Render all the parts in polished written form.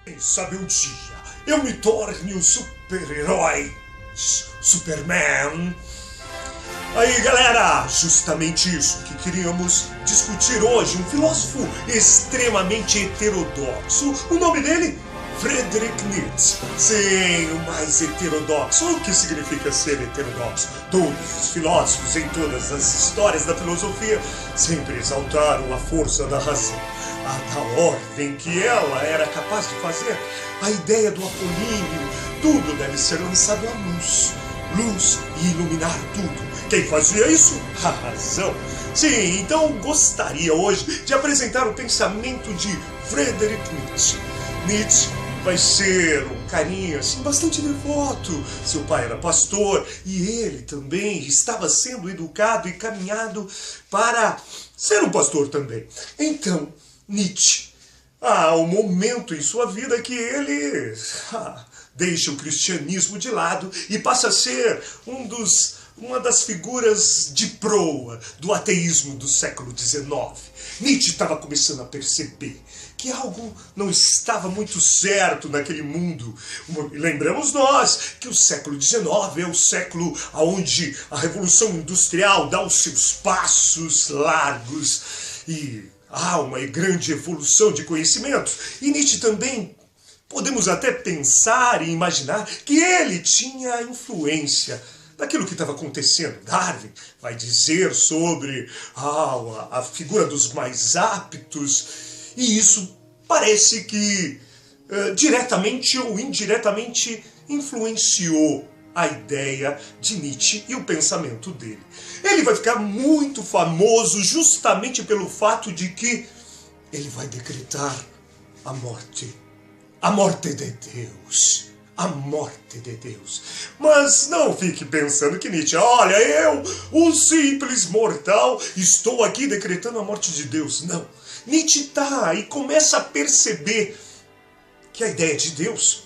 Quem sabe um dia eu me torne o super-herói Superman. Aí galera, justamente isso que queríamos discutir hoje. Um filósofo extremamente heterodoxo. O nome dele? Friedrich Nietzsche. Sim, o mais heterodoxo. O que significa ser heterodoxo? Todos os filósofos em todas as histórias da filosofia sempre exaltaram a força da razão, da ordem que ela era capaz de fazer. A ideia do apolíneo, tudo deve ser lançado à luz. Luz e iluminar tudo. Quem fazia isso? A razão. Sim, então gostaria hoje de apresentar o pensamento de Friedrich Nietzsche. Nietzsche vai ser um carinha assim, bastante devoto. Seu pai era pastor e ele também estava sendo educado e caminhado para ser um pastor também. Então, Nietzsche, há um momento em sua vida que ele deixa o cristianismo de lado e passa a ser uma das figuras de proa do ateísmo do século XIX. Nietzsche estava começando a perceber que algo não estava muito certo naquele mundo. Lembramos nós que o século XIX é o século onde a Revolução Industrial dá os seus passos largos e há uma grande evolução de conhecimentos. E Nietzsche também, podemos até pensar e imaginar que ele tinha influência daquilo que estava acontecendo. Darwin vai dizer sobre a figura dos mais aptos, e isso parece que diretamente ou indiretamente influenciou a ideia de Nietzsche e o pensamento dele. Ele vai ficar muito famoso justamente pelo fato de que ele vai decretar a morte de Deus. A morte de Deus. Mas não fique pensando que Nietzsche, olha, eu, um simples mortal, estou aqui decretando a morte de Deus. Não. Nietzsche está e começa a perceber que a ideia de Deus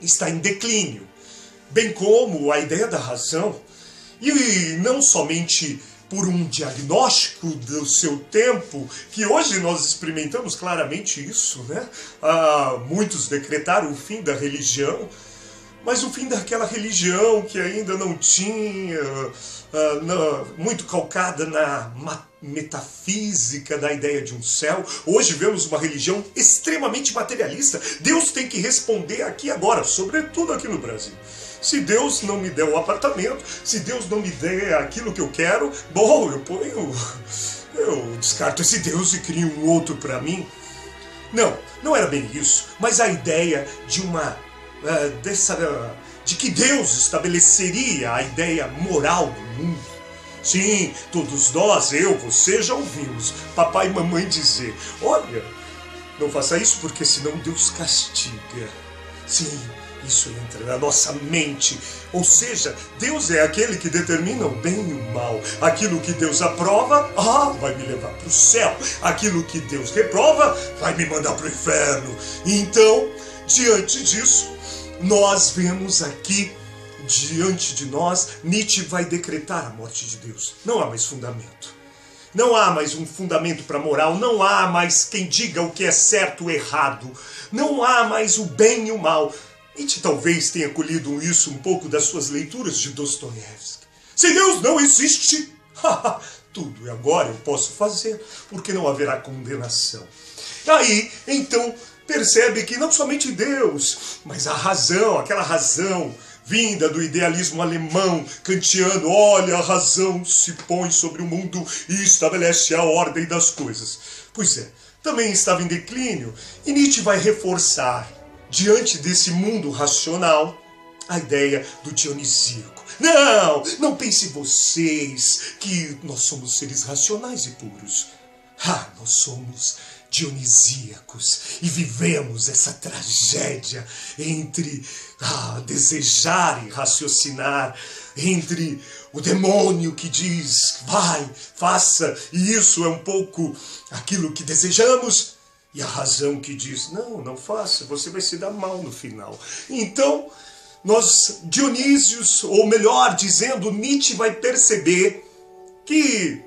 está em declínio, bem como a ideia da razão, e não somente por um diagnóstico do seu tempo, que hoje nós experimentamos claramente isso, né? Muitos decretaram o fim da religião, mas o fim daquela religião que ainda não tinha, muito calcada na metafísica da ideia de um céu. Hoje vemos uma religião extremamente materialista. Deus tem que responder aqui agora, sobretudo aqui no Brasil. Se Deus não me der um apartamento, se Deus não me der aquilo que eu quero, bom, eu descarto esse Deus e crio um outro para mim. Não era bem isso, mas a ideia de que Deus estabeleceria a ideia moral do mundo. Sim, todos nós, eu, você, já ouvimos papai e mamãe dizer, olha, não faça isso porque senão Deus castiga. Sim, isso entra na nossa mente. Ou seja, Deus é aquele que determina o bem e o mal. Aquilo que Deus aprova, vai me levar para o céu. Aquilo que Deus reprova, vai me mandar para o inferno. Então, diante disso, nós vemos aqui, diante de nós, Nietzsche vai decretar a morte de Deus. Não há mais fundamento. Não há mais um fundamento para a moral. Não há mais quem diga o que é certo ou errado. Não há mais o bem e o mal. Nietzsche talvez tenha colhido isso um pouco das suas leituras de Dostoiévski. Se Deus não existe, tudo agora eu posso fazer, porque não haverá condenação. Aí, então, percebe que não somente Deus, mas a razão, aquela razão vinda do idealismo alemão, kantiano, olha, a razão se põe sobre o mundo e estabelece a ordem das coisas. Pois é, também estava em declínio, e Nietzsche vai reforçar, diante desse mundo racional, a ideia do dionisíaco. Não pense vocês que nós somos seres racionais e puros. Nós somos dionisíacos e vivemos essa tragédia entre desejar e raciocinar, entre o demônio que diz, vai, faça, e isso é um pouco aquilo que desejamos, e a razão que diz, não faça, você vai se dar mal no final. Então, Dionísios, ou melhor dizendo, Nietzsche vai perceber que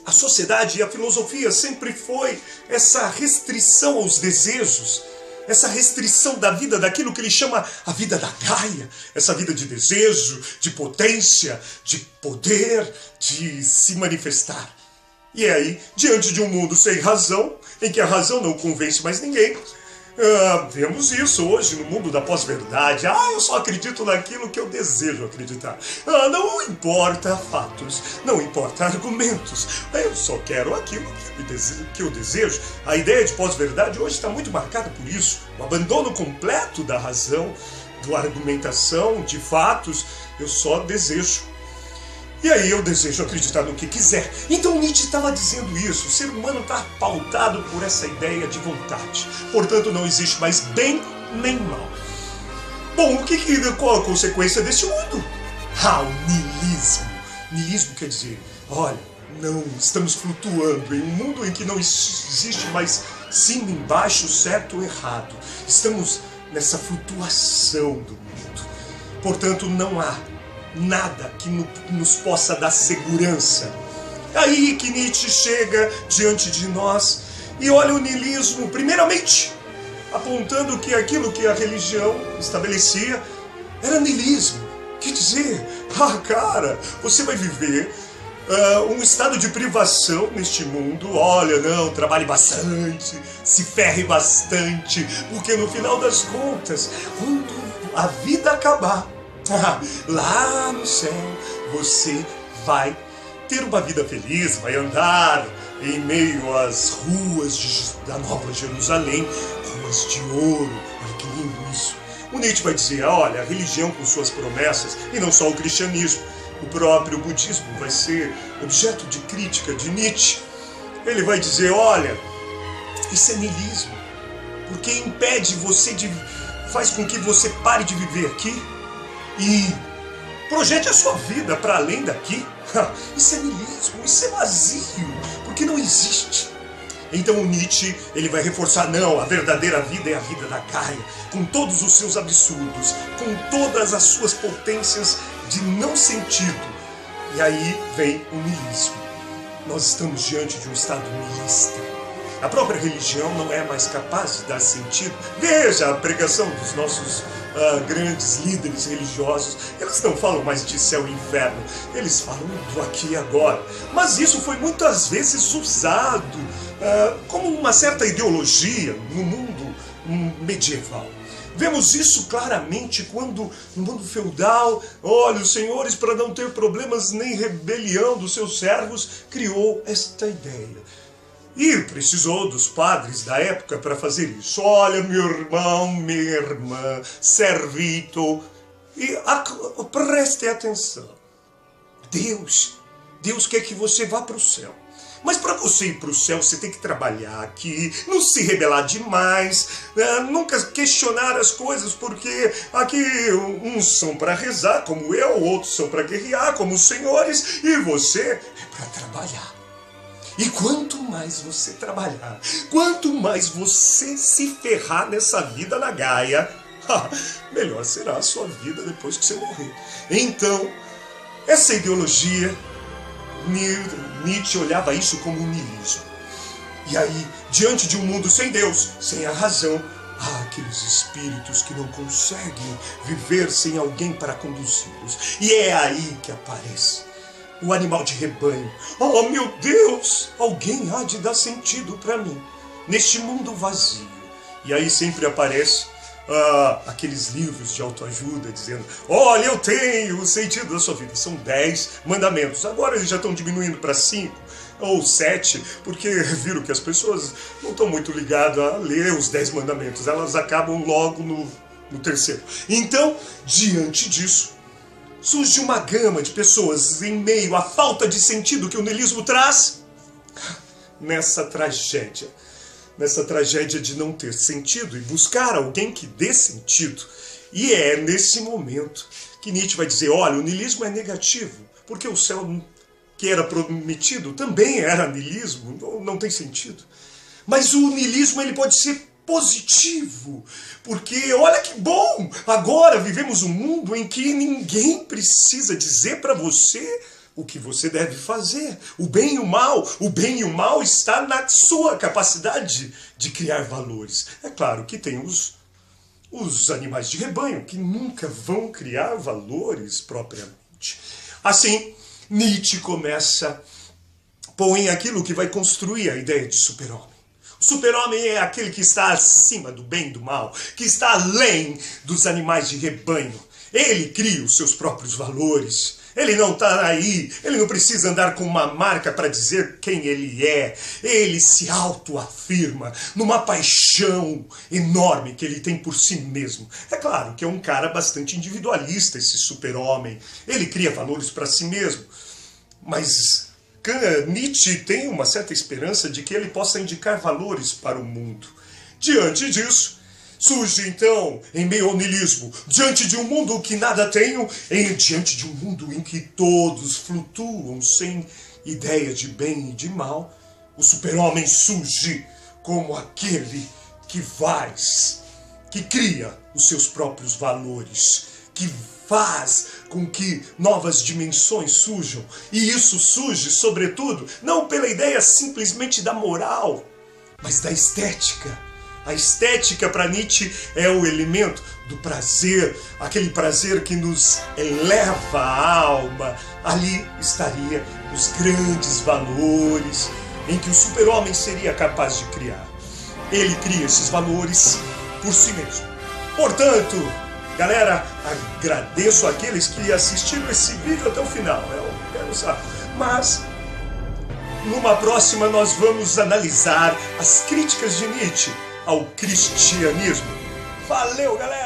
a sociedade e a filosofia sempre foi essa restrição aos desejos, essa restrição da vida, daquilo que ele chama a vida da Gaia, essa vida de desejo, de potência, de poder, de se manifestar. E é aí, diante de um mundo sem razão, em que a razão não convence mais ninguém, vemos isso hoje no mundo da pós-verdade. Eu só acredito naquilo que eu desejo acreditar. Não importa fatos, não importa argumentos. Eu só quero aquilo que eu desejo. A ideia de pós-verdade hoje está muito marcada por isso. O abandono completo da razão, da argumentação, de fatos. Eu só desejo. E aí eu desejo acreditar no que quiser. Então Nietzsche estava dizendo isso. O ser humano está pautado por essa ideia de vontade. Portanto, não existe mais bem nem mal. Bom, qual a consequência desse mundo? O niilismo. Niilismo quer dizer, olha, não estamos flutuando em um mundo em que não existe mais cima, embaixo, certo ou errado. Estamos nessa flutuação do mundo. Portanto, não há nada que nos possa dar segurança. É aí que Nietzsche chega diante de nós e olha o niilismo, primeiramente, apontando que aquilo que a religião estabelecia era niilismo. Quer dizer, cara, você vai viver um estado de privação neste mundo. Olha, não, trabalhe bastante, se ferre bastante, porque no final das contas, quando a vida acabar, lá no céu você vai ter uma vida feliz, vai andar em meio às ruas da Nova Jerusalém, ruas de ouro. Olha que lindo isso. O Nietzsche vai dizer, olha, a religião com suas promessas, e não só o cristianismo, o próprio budismo vai ser objeto de crítica de Nietzsche. Ele vai dizer, olha, isso é niilismo, porque impede você faz com que você pare de viver aqui e projete a sua vida para além daqui. Isso é niilismo, isso é vazio, porque não existe. Então o Nietzsche ele vai reforçar, não, a verdadeira vida é a vida da Gaia, com todos os seus absurdos, com todas as suas potências de não sentido. E aí vem o niilismo. Nós estamos diante de um estado niilista. A própria religião não é mais capaz de dar sentido. Veja a pregação dos nossos grandes líderes religiosos. Eles não falam mais de céu e inferno, eles falam do aqui e agora. Mas isso foi muitas vezes usado como uma certa ideologia no mundo medieval. Vemos isso claramente quando, no mundo feudal, olha, os senhores, para não ter problemas nem rebelião dos seus servos, criou esta ideia. E precisou dos padres da época para fazer isso. Olha, meu irmão, minha irmã, servito, e preste atenção. Deus quer que você vá para o céu. Mas para você ir para o céu, você tem que trabalhar aqui, não se rebelar demais, nunca questionar as coisas, porque aqui uns são para rezar, como eu, outros são para guerrear, como os senhores, e você é para trabalhar. E quanto mais você trabalhar, quanto mais você se ferrar nessa vida na Gaia, melhor será a sua vida depois que você morrer. Então, essa ideologia, Nietzsche olhava isso como um niilismo. E aí, diante de um mundo sem Deus, sem a razão, há aqueles espíritos que não conseguem viver sem alguém para conduzi-los. E é aí que aparece o animal de rebanho. Oh, meu Deus! Alguém há de dar sentido para mim neste mundo vazio. E aí sempre aparece aqueles livros de autoajuda dizendo, olha, eu tenho o sentido da sua vida. São 10 mandamentos. Agora eles já estão diminuindo para 5 ou 7, porque viram que as pessoas não estão muito ligadas a ler os 10 mandamentos. Elas acabam logo no terceiro. Então, diante disso, surge uma gama de pessoas em meio à falta de sentido que o niilismo traz nessa tragédia de não ter sentido e buscar alguém que dê sentido. E é nesse momento que Nietzsche vai dizer, olha, o niilismo é negativo, porque o céu que era prometido também era niilismo, não tem sentido. Mas o niilismo ele pode ser positivo, porque olha que bom, agora vivemos um mundo em que ninguém precisa dizer para você o que você deve fazer. O bem e o mal está na sua capacidade de criar valores. É claro que tem os animais de rebanho, que nunca vão criar valores propriamente. Assim, Nietzsche põe aquilo que vai construir a ideia de super-homem. O super-homem é aquele que está acima do bem e do mal, que está além dos animais de rebanho. Ele cria os seus próprios valores. Ele não está aí, ele não precisa andar com uma marca para dizer quem ele é. Ele se autoafirma numa paixão enorme que ele tem por si mesmo. É claro que é um cara bastante individualista, esse super-homem. Ele cria valores para si mesmo. Mas Nietzsche tem uma certa esperança de que ele possa indicar valores para o mundo. Diante disso, surge então, em meio ao niilismo, diante de um mundo que nada tenho, diante de um mundo em que todos flutuam sem ideia de bem e de mal, o super-homem surge como aquele que cria os seus próprios valores, que faz com que novas dimensões surjam. E isso surge, sobretudo, não pela ideia simplesmente da moral, mas da estética. A estética para Nietzsche é o elemento do prazer, aquele prazer que nos eleva a alma. Ali estaria os grandes valores em que o super-homem seria capaz de criar. Ele cria esses valores por si mesmo. Portanto, galera, agradeço àqueles que assistiram esse vídeo até o final. Eu quero saber. Mas, numa próxima, nós vamos analisar as críticas de Nietzsche ao cristianismo. Valeu, galera!